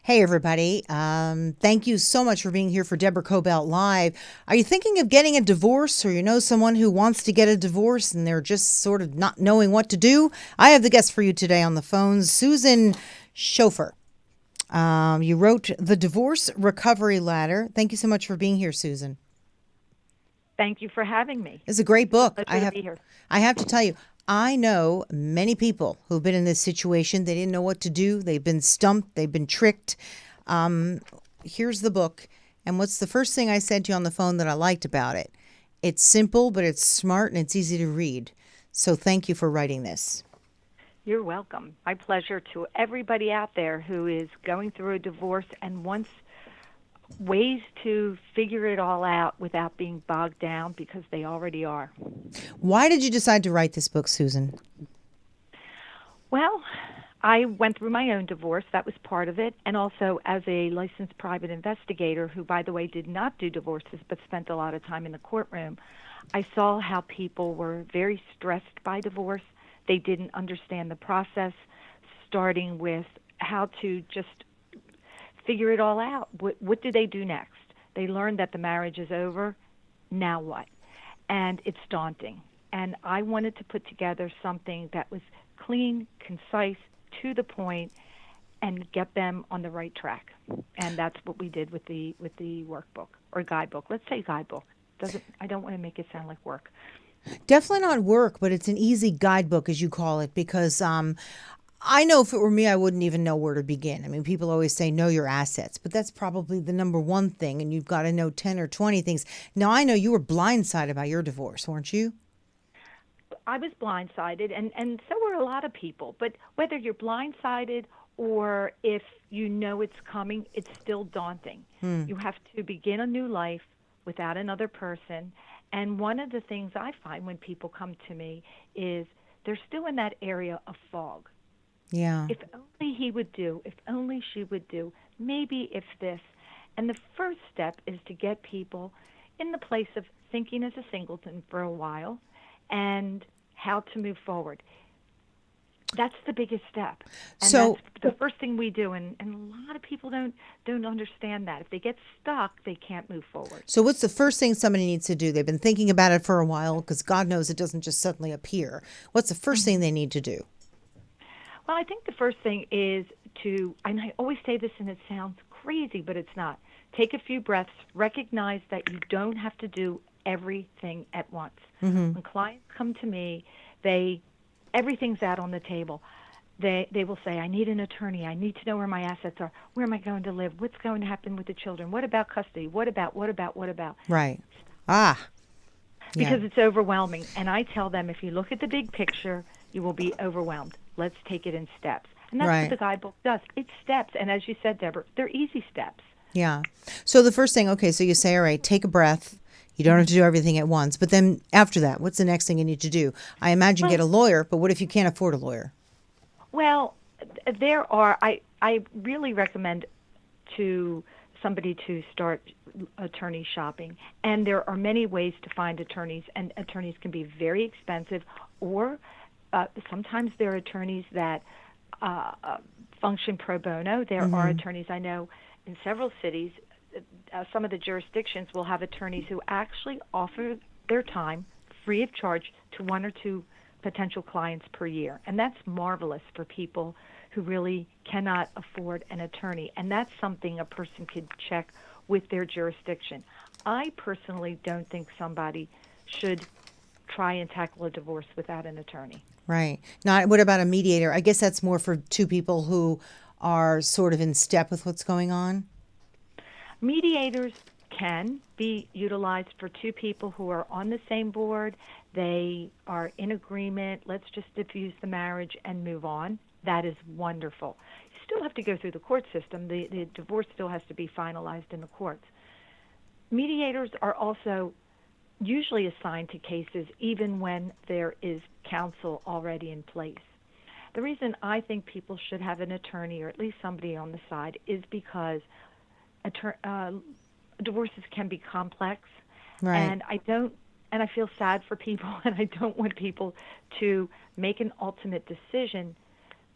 Hey, everybody. Thank you so much for being here for Deborah Kobylt Live. Are you thinking of getting a divorce, or you know someone who wants to get a divorce and they're just sort of not knowing what to do? I have the guest for you today on the phone, Susan Shofer. You wrote The Divorce Recovery Ladder. Thank you so much for being here, Susan. Thank you for having me. It's a great It's a book. pleasure to be here. I have to tell you, I know many people who've been in this situation. They didn't know what to do. They've been stumped. They've been tricked. Um, Here's the book. And what's the first thing I said to you on the phone that I liked about it? It's simple, but it's smart and it's easy to read. So thank you for writing this. You're welcome. My pleasure to everybody out there who is going through a divorce and wants ways to figure it all out without being bogged down because they already are. Why did you decide to write this book, Susan? Well, I went through my own divorce. That was part of it. And also, as a licensed private investigator, who, by the way, did not do divorces but spent a lot of time in the courtroom, I saw how people were very stressed by divorce. They didn't understand the process, starting with how to just figure it all out. What do they do next? They learn that the marriage is over. Now what? And it's daunting. And I wanted to put together something that was clean, concise, to the point, and get them on the right track. And that's what we did with the workbook or guidebook. Let's say guidebook. Doesn't I don't want to make it sound like work. Definitely not work, but it's an easy guidebook, as you call it, because I know if it were me, I wouldn't even know where to begin. I mean, people always say know your assets, but that's probably the number one thing, and you've got to know 10 or 20 things. Now, I know you were blindsided by your divorce, weren't you? I was blindsided, and so were a lot of people. But whether you're blindsided or if you know it's coming, it's still daunting. You have to begin a new life without another person. And one of the things I find when people come to me is they're still in that area of fog. Yeah. If only he would do, if only she would do, maybe if this. And the first step is to get people in the place of thinking as a singleton for a while and how to move forward. That's the biggest step. And that's So, the first thing we do, and a lot of people don't understand that. If they get stuck, they can't move forward. so what's the first thing somebody needs to do? They've been thinking about it for a while because God knows it doesn't just suddenly appear. What's the first thing hmm they need to do? Well, I think the first thing is to, and I always say this and it sounds crazy, but it's not. Take a few breaths, recognize that you don't have to do everything at once. When clients come to me, they everything's out on the table. They will say, I need an attorney. I need to know where my assets are. Where am I going to live? What's going to happen with the children? What about custody? What about? Right. Ah, yeah. Because it's overwhelming. And I tell them, if you look at the big picture, you will be overwhelmed. Let's take it in steps. And that's what Right. the guidebook does. It's steps. And as you said, Deborah, they're easy steps. Yeah. So the first thing, okay, so you say, all right, take a breath. You don't have to do everything at once. But then after that, what's the next thing you need to do? I imagine get Well, a lawyer, but what if you can't afford a lawyer? well, there are. I really recommend to somebody to start attorney shopping, and there are many ways to find attorneys, and attorneys can be very expensive, or sometimes there are attorneys that function pro bono. There are attorneys I know in several cities. Some of the jurisdictions will have attorneys who actually offer their time free of charge to one or two potential clients per year. And that's marvelous for people who really cannot afford an attorney. And that's something a person could check with their jurisdiction. I personally don't think somebody should try and tackle a divorce without an attorney. Right. Now, what about a mediator? I guess that's more for two people who are sort of in step with what's going on. Mediators can be utilized for two people who are on the same board. They are in agreement. Let's just diffuse the marriage and move on. That is wonderful. You still have to go through the court system. The divorce still has to be finalized in the courts. Mediators are also usually assigned to cases even when there is counsel already in place. The reason I think people should have an attorney or at least somebody on the side is because uh, divorces can be complex, Right. and I feel sad for people, and I don't want people to make an ultimate decision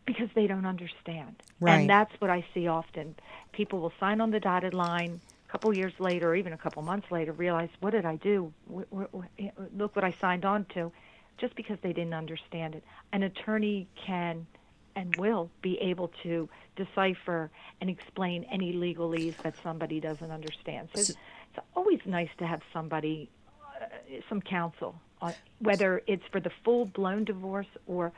because they don't understand. And Right. that's what I see often. People will sign on the dotted line a couple years later, or even a couple months later, realize, what did I do? Look what I signed on to, just because they didn't understand it. An attorney can and will be able to decipher and explain any legalese that somebody doesn't understand. So it's always nice to have somebody, some counsel, whether it's for the full-blown divorce or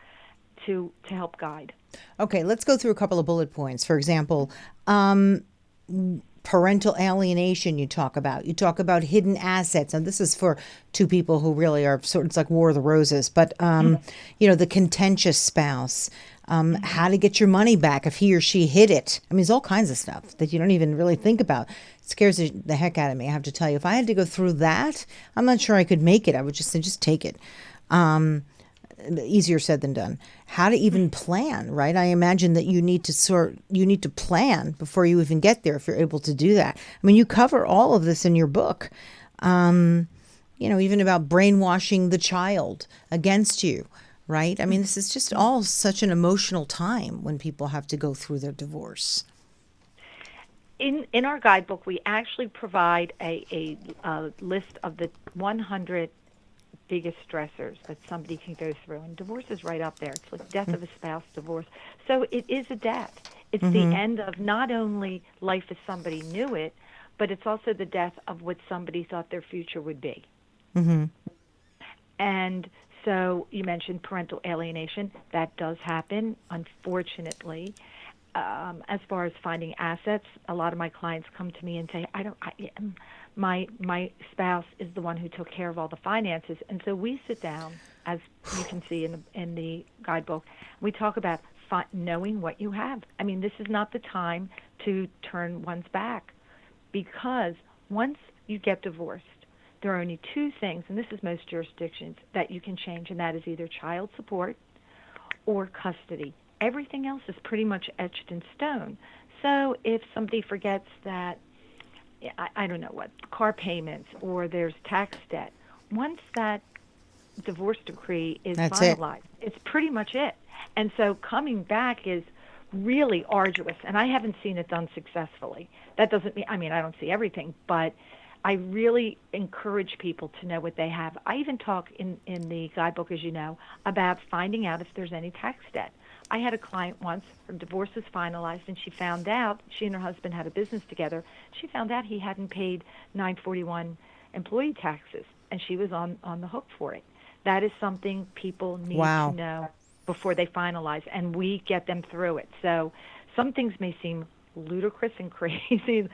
to help guide. Okay, let's go through a couple of bullet points. For example, parental alienation you talk about. You talk about hidden assets. And this is for two people who really are sort of, it's like War of the Roses, but, the contentious spouse, how to get your money back if he or she hid it. I mean, there's all kinds of stuff that you don't even really think about. It scares the heck out of me, I have to tell you. If I had to go through that, I'm not sure I could make it. I would just say, just take it. Easier said than done. How to even plan, right? I imagine that you need to plan before you even get there if you're able to do that. I mean, you cover all of this in your book. Even about brainwashing the child against you, right? I mean, this is just all such an emotional time when people have to go through their divorce. In our guidebook, we actually provide a list of the 100 biggest stressors that somebody can go through, and divorce is right up there. It's like death of a spouse, divorce. So it is a death. It's the end of not only life as somebody knew it, but it's also the death of what somebody thought their future would be. And so you mentioned parental alienation. That does happen, unfortunately. As far as finding assets, a lot of my clients come to me and say, my spouse is the one who took care of all the finances. And so we sit down, as you can see in the guidebook, we talk about knowing what you have. I mean, this is not the time to turn one's back, because once you get divorced, there are only two things, and this is most jurisdictions, that you can change, and that is either child support or custody. Everything else is pretty much etched in stone. So if somebody forgets that, I don't know what, car payments, or there's tax debt, once that divorce decree is That's finalized, it's pretty much it. And so coming back is really arduous, and I haven't seen it done successfully. That doesn't mean, I don't see everything, but I really encourage people to know what they have. I even talk in the guidebook, as you know, about finding out if there's any tax debt. I had a client once, her divorce was finalized, and she found out, she and her husband had a business together, she found out he hadn't paid 941 employee taxes, and she was on the hook for it. That is something people need to know before they finalize, and we get them through it. So some things may seem ludicrous and crazy,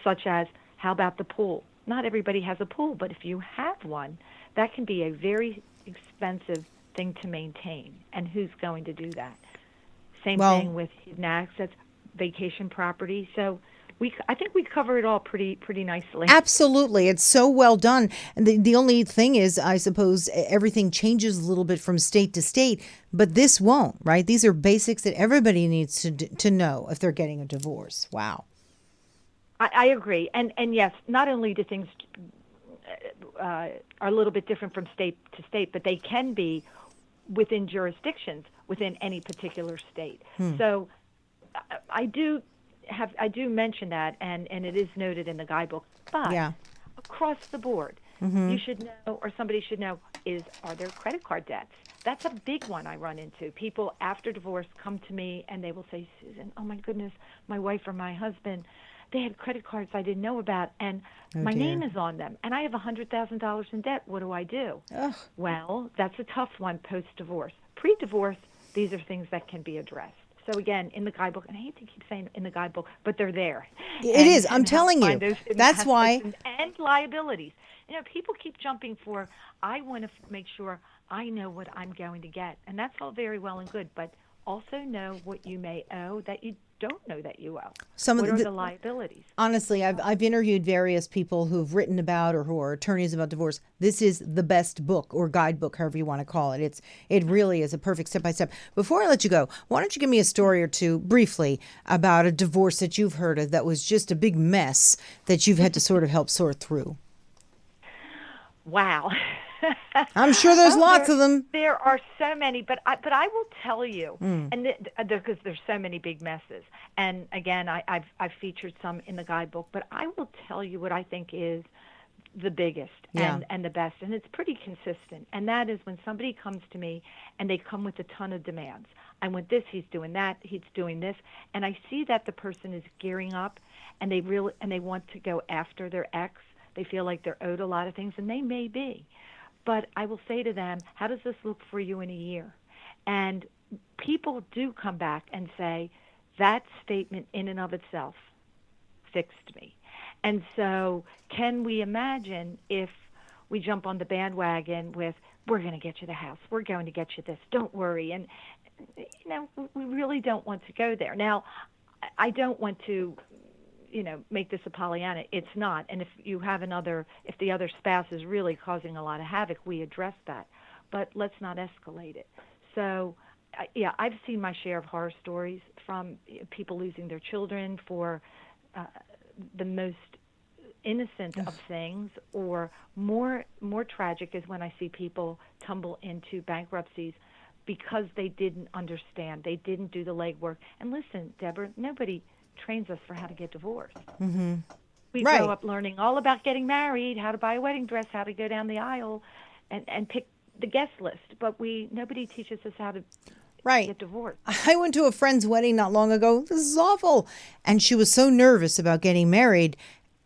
such as, how about the pool? Not everybody has a pool, but if you have one, that can be a very expensive thing to maintain, and who's going to do that? Same thing with hidden assets, vacation property. So I think we cover it all pretty nicely. Absolutely. It's so well done. And the only thing is, I suppose, everything changes a little bit from state to state, but this won't, right? These are basics that everybody needs to know if they're getting a divorce. Wow. I agree. And yes, not only do things are a little bit different from state to state, but they can be within jurisdictions within any particular state. So I do mention that, and it is noted in the guidebook. But across the board, you should know, or somebody should know, are there credit card debts? That's a big one I run into. People after divorce come to me and they will say, Susan, oh my goodness, my wife or my husband, they had credit cards I didn't know about, and my name is on them, and I have $100,000 in debt. What do I do? Ugh. Well, that's a tough one post-divorce. Pre-divorce, these are things that can be addressed. So again, in the guidebook, and I hate to keep saying in the guidebook, but they're there. It is. I'm telling you. That's why. And liabilities. People keep jumping for, I want to make sure I know what I'm going to get. And that's all very well and good, but also know what you may owe that you don't know that you owe. What are the liabilities? Honestly, I've interviewed various people who've written about or who are attorneys about divorce. This is the best book or guidebook, however you want to call it. It really is a perfect step-by-step. Before I let you go, why don't you give me a story or two briefly about a divorce that you've heard of that was just a big mess that you've had to sort of help sort through? Wow. I'm sure there's Oh, lots of them. there are so many, but I will tell you, Mm. and because there's so many big messes. And again, I've featured some in the guidebook, but I will tell you what I think is the biggest Yeah. and the best, and it's pretty consistent. And that is when somebody comes to me and they come with a ton of demands. I want this, he's doing that, he's doing this, and I see that the person is gearing up, and they want to go after their ex. They feel like they're owed a lot of things, and they may be. But I will say to them, how does this look for you in a year? And people do come back and say, that statement in and of itself fixed me. And so can we imagine if we jump on the bandwagon with, we're going to get you the house, we're going to get you this, don't worry. And, we really don't want to go there. Now, I don't want to, make this a Pollyanna. It's not. And if the other spouse is really causing a lot of havoc, we address that. But let's not escalate it. So, yeah, I've seen my share of horror stories from people losing their children for the most innocent of things, or more tragic is when I see people tumble into bankruptcies because they didn't understand, they didn't do the legwork. And listen, Deborah, nobody trains us for how to get divorced. Mm-hmm. We Right. grow up learning all about getting married, how to buy a wedding dress, how to go down the aisle, and pick the guest list. But nobody teaches us how to Right. get divorced. I went to a friend's wedding not long ago. This is awful. And she was so nervous about getting married.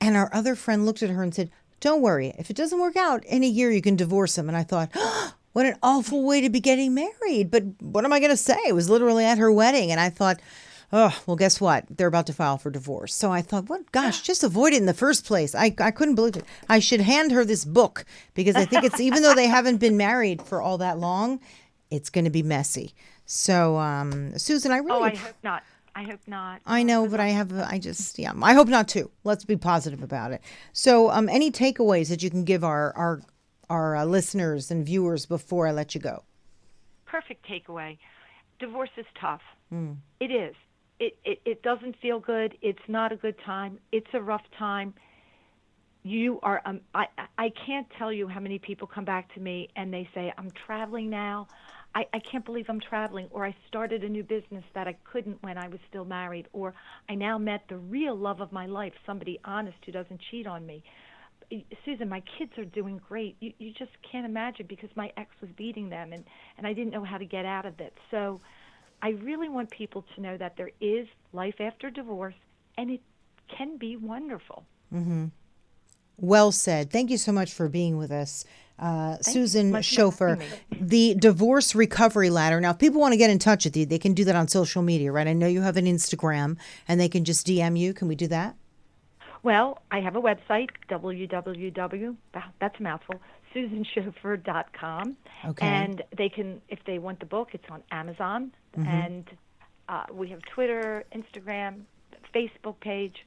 And our other friend looked at her and said, don't worry. If it doesn't work out in a year, you can divorce him. And I thought, oh, what an awful way to be getting married. But what am I going to say? It was literally at her wedding. And I thought, oh, well, guess what? They're about to file for divorce. So I thought, what? Gosh, just avoid it in the first place. I couldn't believe it. I should hand her this book because I think even though they haven't been married for all that long, it's going to be messy. So, Susan, I really... Oh, I hope not. I hope not. I know, but I hope not too. Let's be positive about it. So, any takeaways that you can give our listeners and viewers before I let you go? Perfect takeaway. Divorce is tough. It is. It doesn't feel good. It's not a good time. It's a rough time. You are. I can't tell you how many people come back to me and they say, I'm traveling now. I can't believe I'm traveling, or I started a new business that I couldn't when I was still married, or I now met the real love of my life, somebody honest who doesn't cheat on me. Susan, my kids are doing great. You just can't imagine, because my ex was beating them, and I didn't know how to get out of it. So I really want people to know that there is life after divorce, and it can be wonderful. Mm-hmm. Well said. Thank you so much for being with us. Susan Shofer, the Divorce Recovery Ladder. Now, if people want to get in touch with you, they can do that on social media, right? I know you have an Instagram, and they can just DM you. Can we do that? Well, I have a website, that's a mouthful, susanshofer.com. Okay. And they can, if they want the book, it's on Amazon. Mm-hmm. And we have Twitter, Instagram, Facebook page.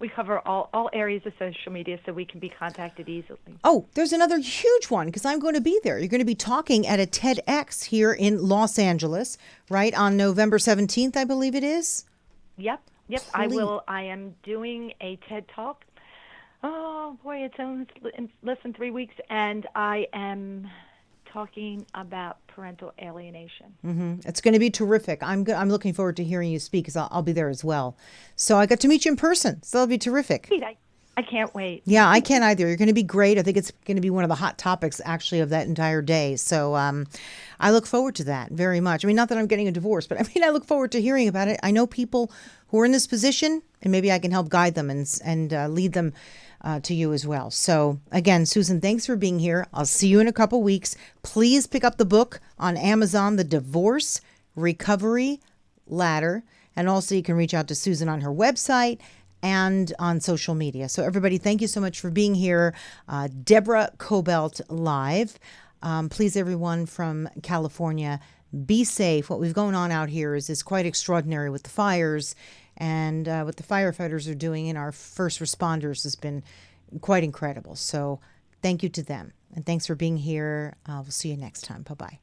We cover all areas of social media, so we can be contacted easily. Oh, there's another huge one, because I'm going to be there. You're going to be talking at a TEDx here in Los Angeles, right, on November 17th, I believe it is? Yep, I will. I am doing a TED Talk. Oh, boy, it's in less than 3 weeks, and I am talking about parental alienation. Mm-hmm. It's going to be terrific. I'm looking forward to hearing you speak, because I'll be there as well. So I got to meet you in person, so that'll be terrific. I can't wait. Yeah, I can't either. You're going to be great. I think it's going to be one of the hot topics, actually, of that entire day. So I look forward to that very much. I mean, not that I'm getting a divorce, but I look forward to hearing about it. I know people who are in this position, and maybe I can help guide them and lead them to you as well. So again, Susan, thanks for being here. I'll see you in a couple weeks. Please pick up the book on Amazon, The Divorce Recovery Ladder. And also you can reach out to Susan on her website and on social media. So everybody, thank you so much for being here. Deborah Kobylt live. Please, everyone from California, be safe. What we've going on out here is quite extraordinary with the fires, and what the firefighters are doing and our first responders has been quite incredible. So thank you to them. And thanks for being here. We'll see you next time. Bye-bye.